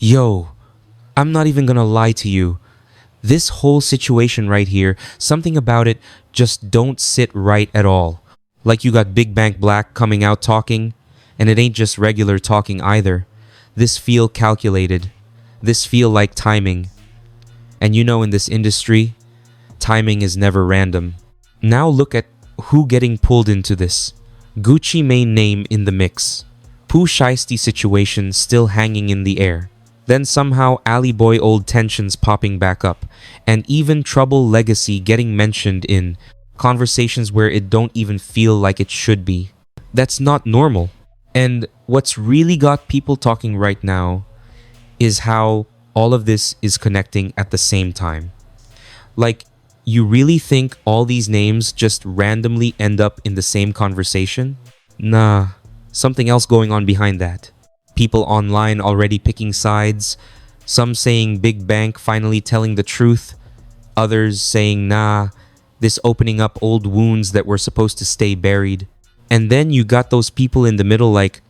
Yo, I'm not even gonna lie to you. This whole situation right here, something about it just don't sit right at all. Like you got Big Bank Black coming out talking, and it ain't just regular talking either. This feel calculated. This feel like timing. And you know in this industry, timing is never random. Now look at who getting pulled into this. Gucci main name in the mix. Pooh Shiesty situation still hanging in the air. Then somehow Alley Boy old tensions popping back up, and even Trouble Legacy getting mentioned in conversations where it don't even feel like it should be. That's not normal. And what's really got people talking right now is how all of this is connecting at the same time. Like, you really think all these names just randomly end up in the same conversation? Nah, something else going on behind that. People online already picking sides, some saying Big Bank finally telling the truth, others saying nah, this opening up old wounds that were supposed to stay buried. And then you got those people in the middle like,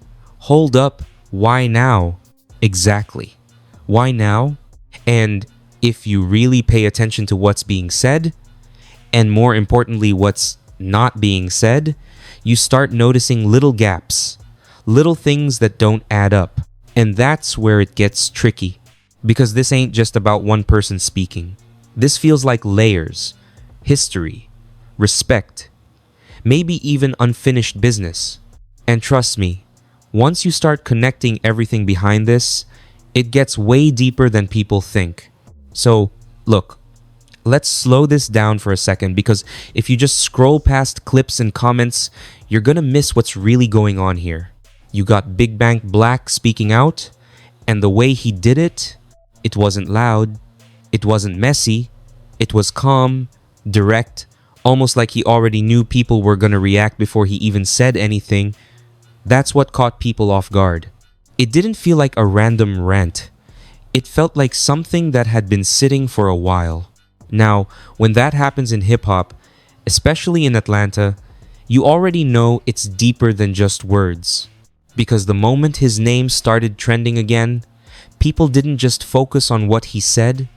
hold up, why now? Exactly. Why now? And if you really pay attention to what's being said, and more importantly what's not being said, you start noticing little gaps. Little things that don't add up. And that's where it gets tricky. Because this ain't just about one person speaking. This feels like layers, history, respect, maybe even unfinished business. And trust me, once you start connecting everything behind this, it gets way deeper than people think. So, look, let's slow this down for a second because if you just scroll past clips and comments, you're gonna miss what's really going on here. You got Big Bank Black speaking out, and the way he did it, it wasn't loud, it wasn't messy, it was calm, direct, almost like he already knew people were gonna react before he even said anything. That's what caught people off guard. It didn't feel like a random rant. It felt like something that had been sitting for a while. Now, when that happens in hip-hop, especially in Atlanta, you already know it's deeper than just words. Because the moment his name started trending again, people didn't just focus on what he said,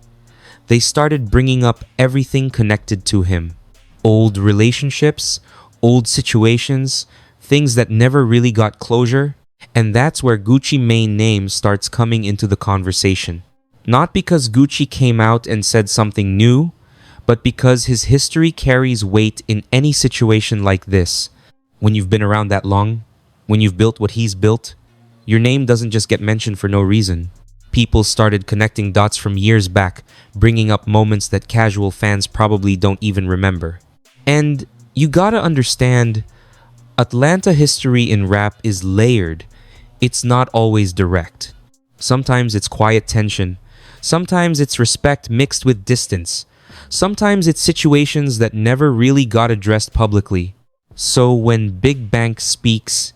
they started bringing up everything connected to him. Old relationships, old situations, things that never really got closure, and that's where Gucci main name starts coming into the conversation. Not because Gucci came out and said something new, but because his history carries weight in any situation like this. When you've been around that long, when you've built what he's built, your name doesn't just get mentioned for no reason. People started connecting dots from years back, bringing up moments that casual fans probably don't even remember. And you gotta understand, Atlanta history in rap is layered. It's not always direct. Sometimes it's quiet tension. Sometimes it's respect mixed with distance. Sometimes it's situations that never really got addressed publicly. So when Big Bank speaks,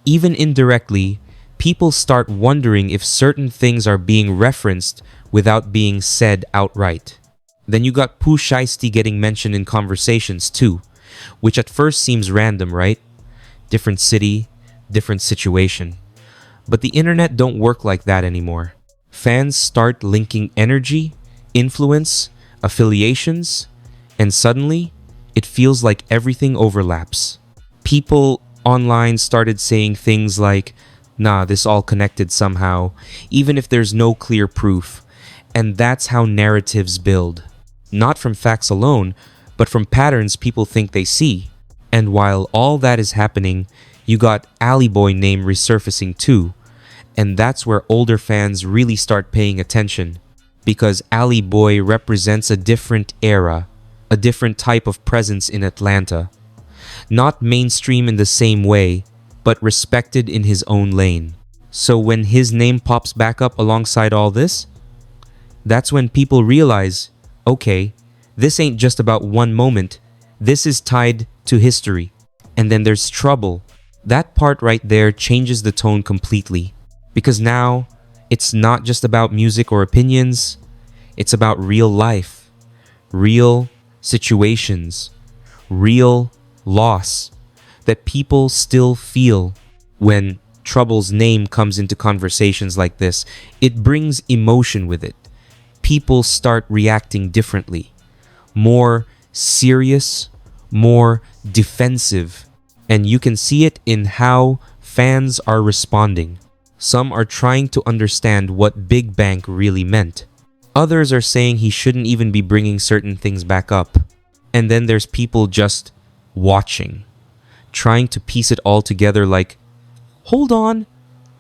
even indirectly, people start wondering if certain things are being referenced without being said outright. Then you got Pooh Shiesty getting mentioned in conversations too, which at first seems random, right? Different city, different situation. But the internet don't work like that anymore. Fans start linking energy, influence, affiliations, and suddenly, it feels like everything overlaps. People online started saying things like, nah, this all connected somehow, even if there's no clear proof. And that's how narratives build. Not from facts alone, but from patterns people think they see. And while all that is happening, you got Alley Boy name resurfacing too. And that's where older fans really start paying attention. Because Alley Boy represents a different era, a different type of presence in Atlanta. Not mainstream in the same way, but respected in his own lane. So when his name pops back up alongside all this, that's when people realize, okay, this ain't just about one moment, this is tied to history. And then there's Trouble. That part right there changes the tone completely. Because now, it's not just about music or opinions, it's about real life, real situations, real loss that people still feel. When Trouble's name comes into conversations like this, it brings emotion with it. People start reacting differently, more serious, more defensive, and you can see it in how fans are responding. Some are trying to understand what Big Bang really meant. Others are saying he shouldn't even be bringing certain things back up. And then there's people just watching, trying to piece it all together like, hold on,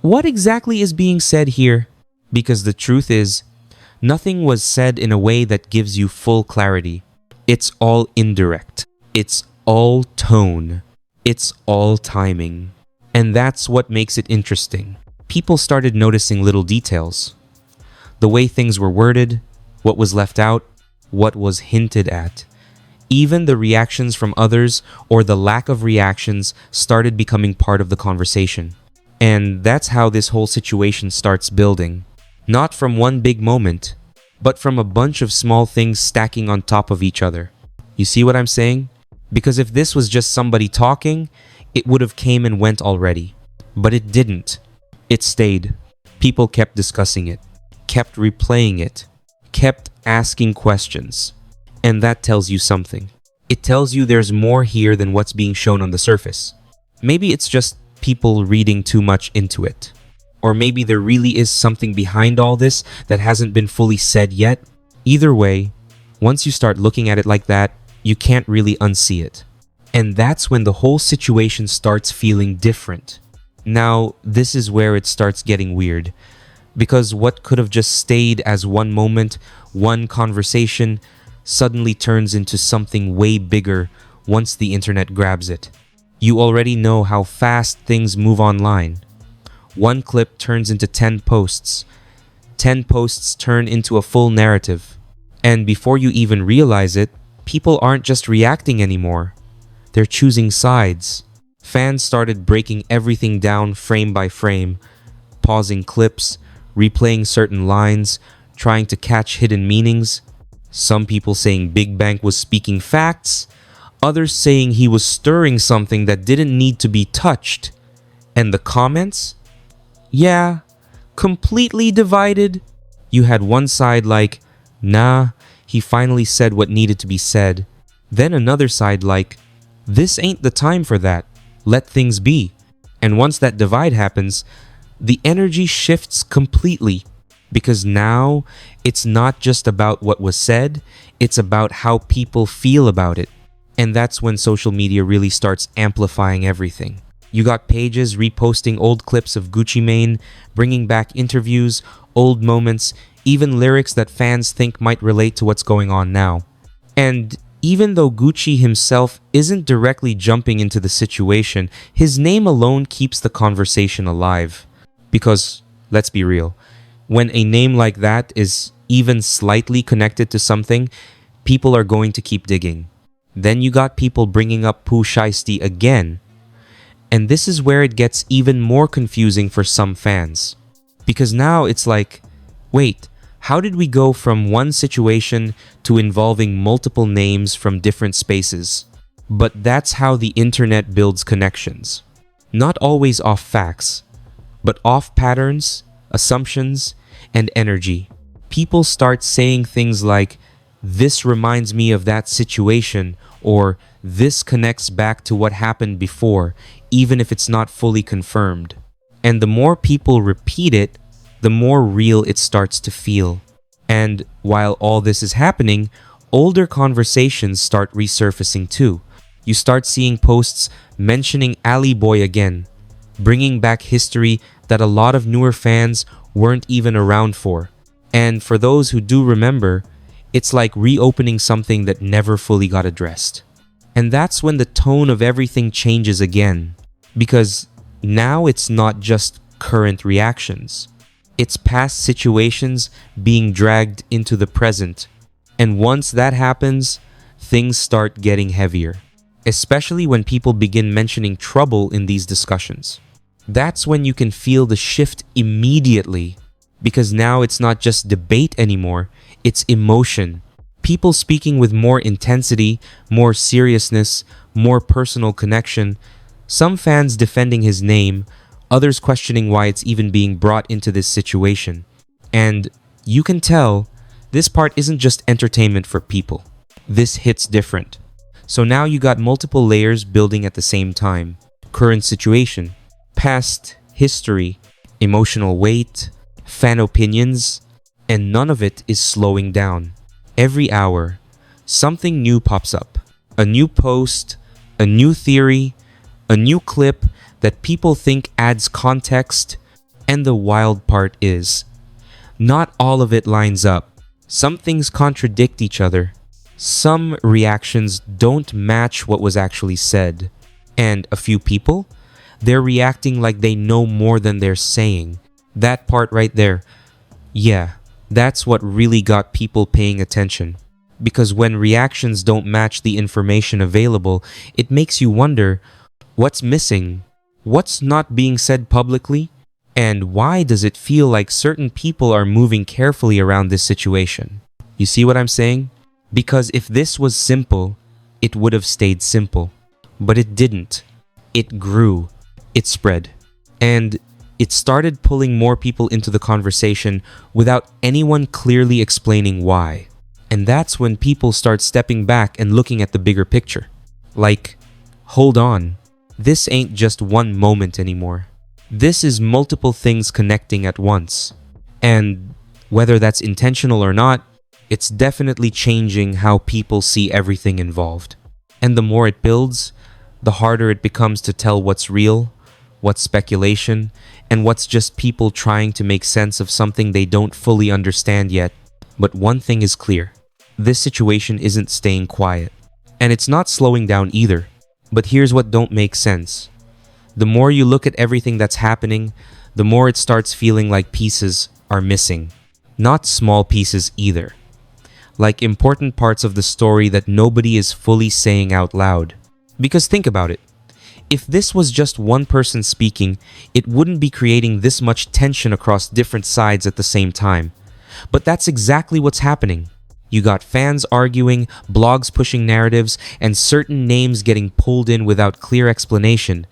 what exactly is being said here? Because the truth is, nothing was said in a way that gives you full clarity. It's all indirect. It's all tone. It's all timing. And that's what makes it interesting. People started noticing little details. The way things were worded, what was left out, what was hinted at. Even the reactions from others or the lack of reactions started becoming part of the conversation. And that's how this whole situation starts building. Not from one big moment, but from a bunch of small things stacking on top of each other. You see what I'm saying? Because if this was just somebody talking, it would have came and went already. But it didn't. It stayed. People kept discussing it, kept replaying it, kept asking questions. And that tells you something. It tells you there's more here than what's being shown on the surface. Maybe it's just people reading too much into it. Or maybe there really is something behind all this that hasn't been fully said yet. Either way, once you start looking at it like that, you can't really unsee it. And that's when the whole situation starts feeling different. Now, this is where it starts getting weird. Because what could have just stayed as one moment, one conversation, suddenly turns into something way bigger once the internet grabs it. You already know how fast things move online. One clip turns into 10 posts. 10 posts turn into a full narrative. And before you even realize it, people aren't just reacting anymore. They're choosing sides. Fans started breaking everything down frame by frame, pausing clips, replaying certain lines, trying to catch hidden meanings. Some people saying Big Bang was speaking facts, others saying he was stirring something that didn't need to be touched. And the comments? Yeah, completely divided. You had one side like, nah, he finally said what needed to be said. Then another side like, this ain't the time for that. Let things be. And once that divide happens, the energy shifts completely. Because now, it's not just about what was said, it's about how people feel about it. And that's when social media really starts amplifying everything. You got pages reposting old clips of Gucci Mane, bringing back interviews, old moments, even lyrics that fans think might relate to what's going on now. And even though Gucci himself isn't directly jumping into the situation, his name alone keeps the conversation alive. Because, let's be real, when a name like that is even slightly connected to something, people are going to keep digging. Then you got people bringing up Pooh Shiesty again. And this is where it gets even more confusing for some fans. Because now it's like, wait, how did we go from one situation to involving multiple names from different spaces? But that's how the internet builds connections. Not always off facts, but off patterns, assumptions, and energy. People start saying things like, this reminds me of that situation, or this connects back to what happened before, even if it's not fully confirmed. And the more people repeat it, the more real it starts to feel. And while all this is happening, older conversations start resurfacing too. You start seeing posts mentioning Ali Boy again, bringing back history that a lot of newer fans weren't even around for. And for those who do remember, it's like reopening something that never fully got addressed. And that's when the tone of everything changes again. Because now it's not just current reactions. It's past situations being dragged into the present. And once that happens, things start getting heavier. Especially when people begin mentioning trouble in these discussions. That's when you can feel the shift immediately. Because now it's not just debate anymore, it's emotion. People speaking with more intensity, more seriousness, more personal connection. Some fans defending his name, others questioning why it's even being brought into this situation. And you can tell this part isn't just entertainment for people. This hits different. So now you got multiple layers building at the same time. Current situation, past history, emotional weight, fan opinions, and none of it is slowing down. Every hour, something new pops up. A new post, a new theory, a new clip that people think adds context. And the wild part is, not all of it lines up. Some things contradict each other. Some reactions don't match what was actually said. And a few people, they're reacting like they know more than they're saying. That part right there, yeah, that's what really got people paying attention. Because when reactions don't match the information available, it makes you wonder, what's missing? What's not being said publicly? And why does it feel like certain people are moving carefully around this situation? You see what I'm saying? Because if this was simple, it would have stayed simple. But it didn't. It grew. It spread. And it started pulling more people into the conversation without anyone clearly explaining why. And that's when people start stepping back and looking at the bigger picture. Like, hold on. This ain't just one moment anymore. This is multiple things connecting at once. And whether that's intentional or not, it's definitely changing how people see everything involved. And the more it builds, the harder it becomes to tell what's real, what's speculation, and what's just people trying to make sense of something they don't fully understand yet. But one thing is clear. This situation isn't staying quiet. And it's not slowing down either. But here's what don't make sense. The more you look at everything that's happening, the more it starts feeling like pieces are missing. Not small pieces either. Like important parts of the story that nobody is fully saying out loud. Because think about it. If this was just one person speaking, it wouldn't be creating this much tension across different sides at the same time. But that's exactly what's happening. You got fans arguing, blogs pushing narratives, and certain names getting pulled in without clear explanation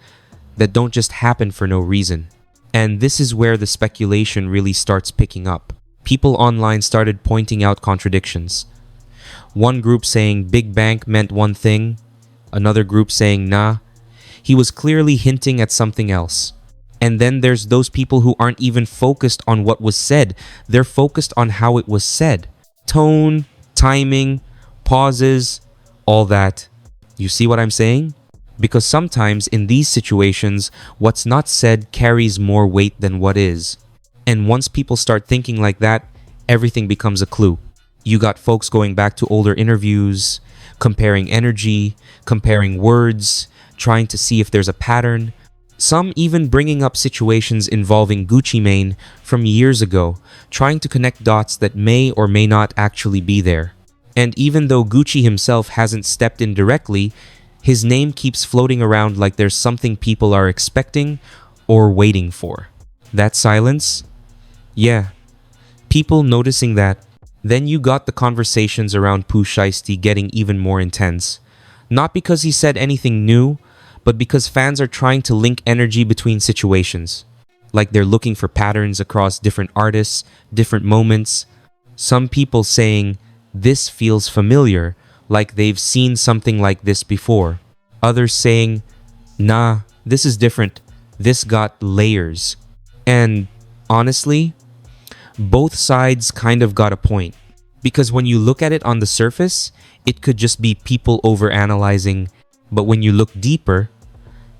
that don't just happen for no reason. And this is where the speculation really starts picking up. People online started pointing out contradictions. One group saying Big Bang meant one thing, another group saying nah. He was clearly hinting at something else. And then there's those people who aren't even focused on what was said. They're focused on how it was said. Tone, timing, pauses, all that. You see what I'm saying? Because sometimes in these situations, what's not said carries more weight than what is. And once people start thinking like that, everything becomes a clue. You got folks going back to older interviews, comparing energy, comparing words, trying to see if there's a pattern. Some even bringing up situations involving Gucci Mane from years ago, trying to connect dots that may or may not actually be there. And even though Gucci himself hasn't stepped in directly, his name keeps floating around like there's something people are expecting or waiting for. That silence? Yeah, people noticing that. Then you got the conversations around Pooh Shiesty getting even more intense. Not because he said anything new, but because fans are trying to link energy between situations. Like they're looking for patterns across different artists, different moments. Some people saying, this feels familiar, like they've seen something like this before. Others saying, nah, this is different. This got layers. And honestly, both sides kind of got a point. Because when you look at it on the surface, it could just be people overanalyzing. But when you look deeper,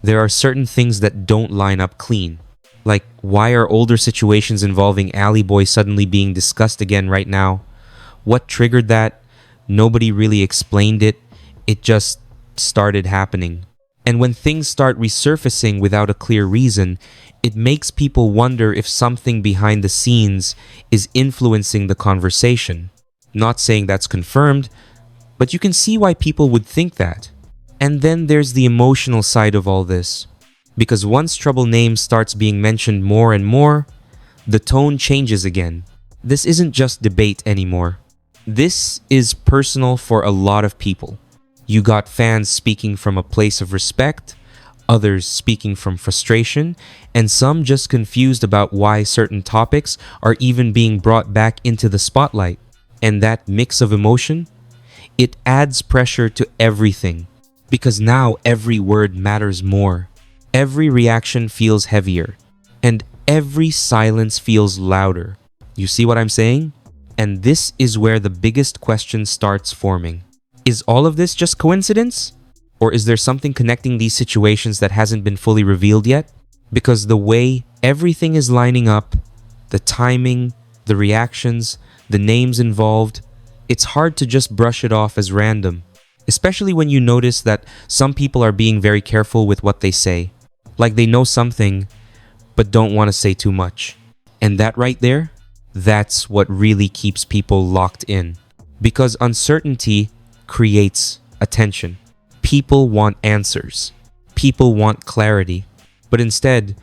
there are certain things that don't line up clean. Like, why are older situations involving Alley Boy suddenly being discussed again right now? What triggered that? Nobody really explained it. It just started happening. And when things start resurfacing without a clear reason, it makes people wonder if something behind the scenes is influencing the conversation. Not saying that's confirmed, but you can see why people would think that. And then there's the emotional side of all this. Because once trouble names starts being mentioned more and more, the tone changes again. This isn't just debate anymore. This is personal for a lot of people. You got fans speaking from a place of respect, others speaking from frustration, and some just confused about why certain topics are even being brought back into the spotlight. And that mix of emotion, it adds pressure to everything, because now every word matters more. Every reaction feels heavier, and every silence feels louder. You see what I'm saying? And this is where the biggest question starts forming. Is all of this just coincidence? Or is there something connecting these situations that hasn't been fully revealed yet? Because the way everything is lining up, the timing, the reactions, the names involved, it's hard to just brush it off as random. Especially when you notice that some people are being very careful with what they say. Like they know something, but don't want to say too much. And that right there, that's what really keeps people locked in. Because uncertainty creates attention. People want answers. People want clarity. But instead,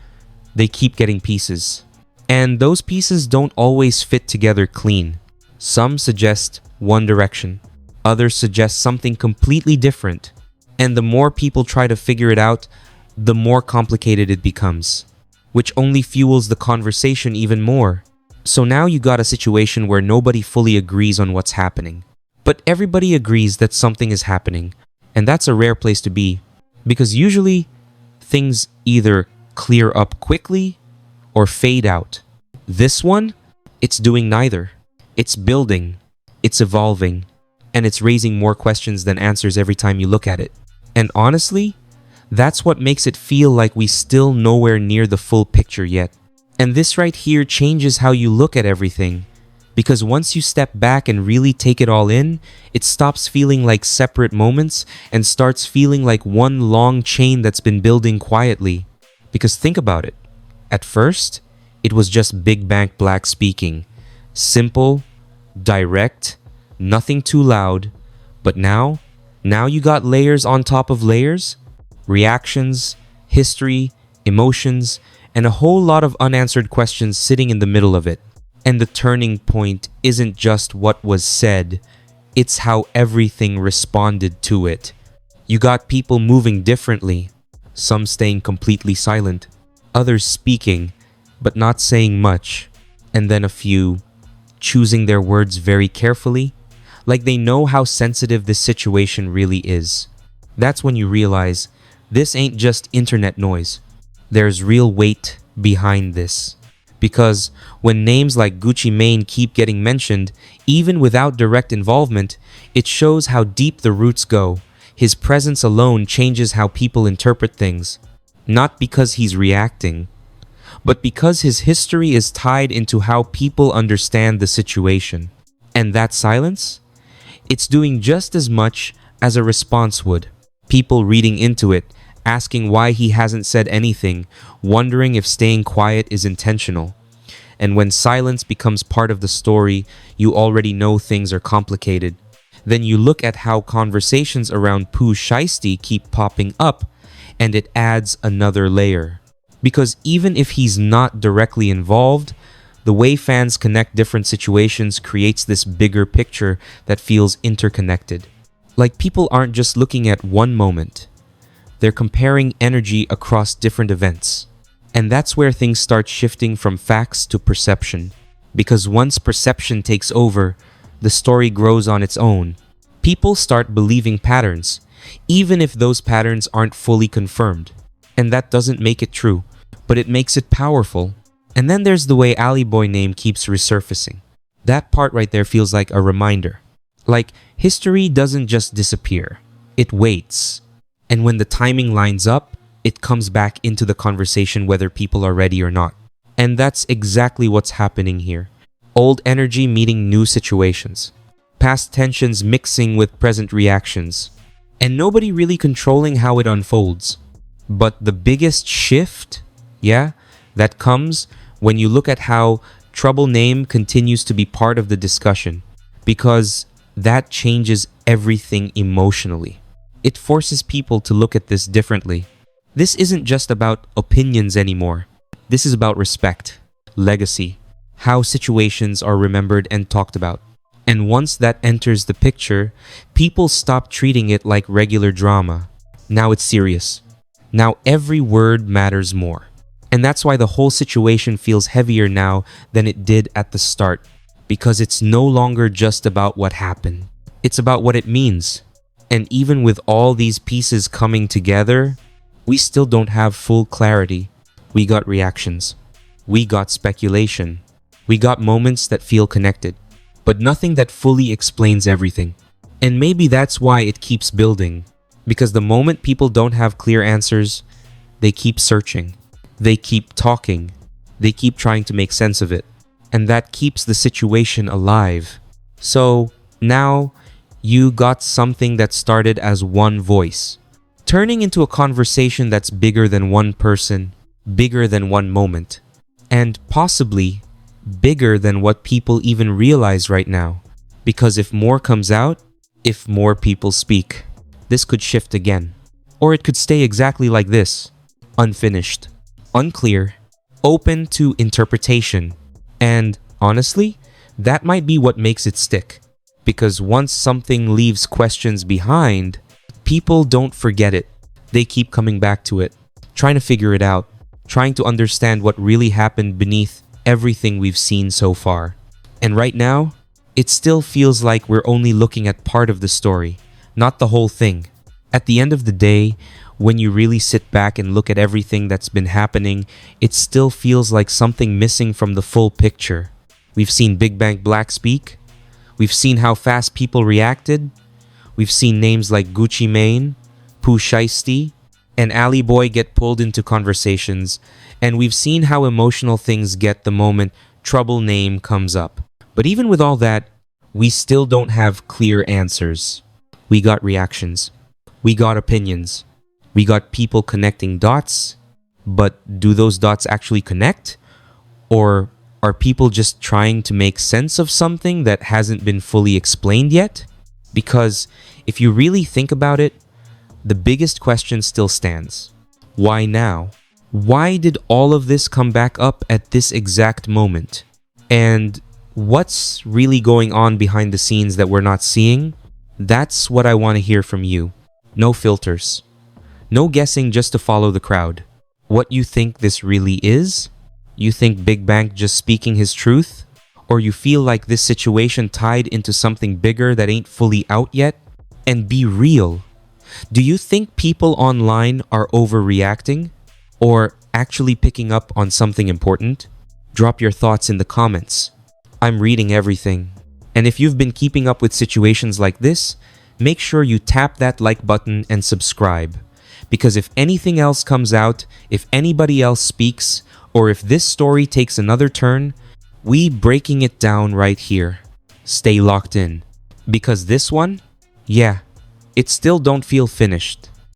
they keep getting pieces. And those pieces don't always fit together clean. Some suggest one direction. Others suggest something completely different. And the more people try to figure it out, the more complicated it becomes, which only fuels the conversation even more. So now you got a situation where nobody fully agrees on what's happening. But everybody agrees that something is happening. And that's a rare place to be, because usually things either clear up quickly or fade out. This one, it's doing neither. It's building, it's evolving, and it's raising more questions than answers every time you look at it. And honestly, that's what makes it feel like we still nowhere near the full picture yet. And this right here changes how you look at everything. Because once you step back and really take it all in, it stops feeling like separate moments and starts feeling like one long chain that's been building quietly. Because think about it. At first, it was just Big Bang Black speaking. Simple, direct, nothing too loud. But now you got layers on top of layers. Reactions, history, emotions, and a whole lot of unanswered questions sitting in the middle of it. And the turning point isn't just what was said, it's how everything responded to it. You got people moving differently, some staying completely silent, others speaking, but not saying much, and then a few choosing their words very carefully, like they know how sensitive this situation really is. That's when you realize this ain't just internet noise. There's real weight behind this. Because when names like Gucci Mane keep getting mentioned, even without direct involvement, it shows how deep the roots go. His presence alone changes how people interpret things. Not because he's reacting, but because his history is tied into how people understand the situation. And that silence? It's doing just as much as a response would. People reading into it, asking why he hasn't said anything, wondering if staying quiet is intentional. And when silence becomes part of the story, you already know things are complicated. Then you look at how conversations around Pooh Shiesty keep popping up, and it adds another layer. Because even if he's not directly involved, the way fans connect different situations creates this bigger picture that feels interconnected. Like people aren't just looking at one moment. They're comparing energy across different events. And that's where things start shifting from facts to perception. Because once perception takes over, the story grows on its own. People start believing patterns, even if those patterns aren't fully confirmed. And that doesn't make it true, but it makes it powerful. And then there's the way Alley Boy name keeps resurfacing. That part right there feels like a reminder. Like, history doesn't just disappear. It waits. And when the timing lines up, it comes back into the conversation whether people are ready or not. And that's exactly what's happening here. Old energy meeting new situations. Past tensions mixing with present reactions. And nobody really controlling how it unfolds. But the biggest shift, that comes when you look at how Trouble Name continues to be part of the discussion. Because that changes everything emotionally. It forces people to look at this differently. This isn't just about opinions anymore. This is about respect, legacy, how situations are remembered and talked about. And once that enters the picture, people stop treating it like regular drama. Now it's serious. Now every word matters more. And that's why the whole situation feels heavier now than it did at the start. Because it's no longer just about what happened. It's about what it means. And even with all these pieces coming together, we still don't have full clarity. We got reactions. We got speculation. We got moments that feel connected. But nothing that fully explains everything. And maybe that's why it keeps building. Because the moment people don't have clear answers, they keep searching. They keep talking. They keep trying to make sense of it. And that keeps the situation alive. So now you got something that started as one voice, turning into a conversation that's bigger than one person, bigger than one moment, and possibly bigger than what people even realize right now. Because if more comes out, if more people speak, this could shift again. Or it could stay exactly like this, unfinished, unclear, open to interpretation. And honestly, that might be what makes it stick. Because once something leaves questions behind, people don't forget it. They keep coming back to it, trying to figure it out, trying to understand what really happened beneath everything we've seen so far. And right now, it still feels like we're only looking at part of the story, not the whole thing. At the end of the day, when you really sit back and look at everything that's been happening, it still feels like something missing from the full picture. We've seen Big Bang Black speak. We've seen how fast people reacted. We've seen names like Gucci Mane, Pooh Shiesty, and Ali Boy get pulled into conversations. And we've seen how emotional things get the moment Trouble name comes up. But even with all that, we still don't have clear answers. We got reactions. We got opinions. We got people connecting dots. But do those dots actually connect? Or are people just trying to make sense of something that hasn't been fully explained yet? Because if you really think about it, the biggest question still stands. Why now? Why did all of this come back up at this exact moment? And what's really going on behind the scenes that we're not seeing? That's what I want to hear from you. No filters. No guessing just to follow the crowd. What you think this really is? You think Big Bang just speaking his truth? Or you feel like this situation tied into something bigger that ain't fully out yet? And be real. Do you think people online are overreacting? Or actually picking up on something important? Drop your thoughts in the comments. I'm reading everything. And if you've been keeping up with situations like this, make sure you tap that like button and subscribe. Because if anything else comes out, if anybody else speaks, or if this story takes another turn, we breaking it down right here. Stay locked in. Because this one, yeah, it still don't feel finished.